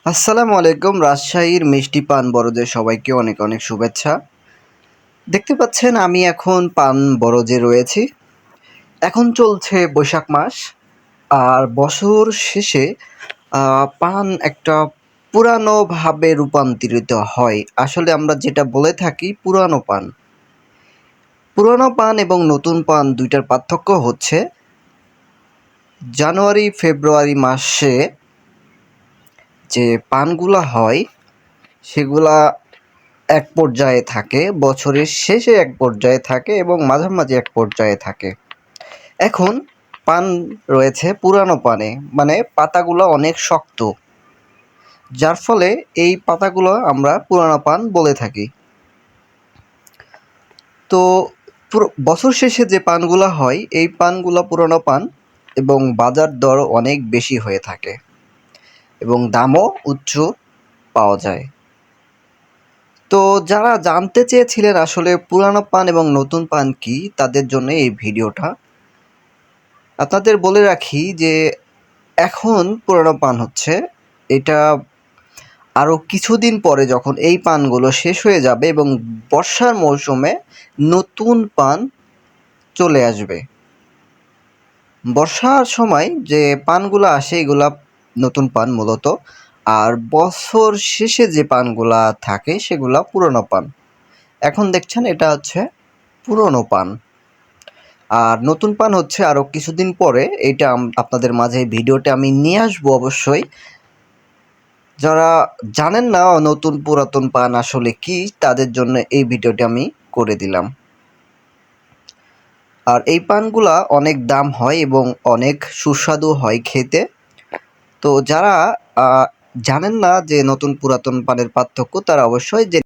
আসসালামু আলাইকুম। রাজশাহীর মিষ্টি পান বরজে সবাইকে অনেক অনেক শুভেচ্ছা। দেখতে পাচ্ছেন আমি এখন পান বরজে রয়েছি। এখন চলছে বৈশাখ মাস। আর বছর শেষে পান একটা পুরানো ভাবে রূপান্তরিত হয়। আসলে আমরা যেটা বলে থাকি পুরানো পান। পুরানো পান এবং নতুন পান ২ টার পার্থক্য হচ্ছে জানুয়ারি, ফেব্রুয়ারি মাসে যে পানগুলা হয় সেগুলা এক পর্যায়ে থাকে, বছরের শেষে এক পর্যায়ে থাকে এবং মাঝামাঝি এক পর্যায়ে থাকে। এখন পান রয়েছে পুরানো পানে, মানে পাতাগুলো অনেক শক্ত, যার ফলে এই পাতাগুলো আমরা পুরানো পান বলে থাকি। তো বছর শেষে যে পানগুলা হয় এই পানগুলা পুরানো পান এবং বাজার দর অনেক বেশি হয়ে থাকে এবং দামও উচ্চ পাওয়া যায়। তো যারা জানতে চেয়েছিলেন আসলে পুরানো পান এবং নতুন পান কি, তাদের জন্য এই ভিডিওটা। আপনাদের বলে রাখি যে এখন পুরানো পান হচ্ছে এটা আরও কিছুদিন পরে যখন এই পানগুলো শেষ হয়ে যাবে এবং বর্ষার মৌসুমে নতুন পান চলে আসবে। বর্ষার সময় যে পানগুলো আসে এগুলা নতুন পান মূলত, আর বছর শেষে যে পানগুলা থাকে সেগুলা পুরনো পান। এখন দেখছেন এটা হচ্ছে পুরনো পান। আর নতুন পান হচ্ছে আরও কিছুদিন পরে। এটা আপনাদের মাঝে ভিডিওটা আমি নিয়ে আসবো অবশ্যই। যারা জানেন না নতুন পুরাতন পান আসলে কি, তাদের জন্য এই ভিডিওটি আমি করে দিলাম। আর এই পানগুলা অনেক দাম হয় এবং অনেক সুস্বাদু হয় খেতে। তো যারা জানেন না যে নতুন পুরাতন পানের পার্থক্য, তারা অবশ্যই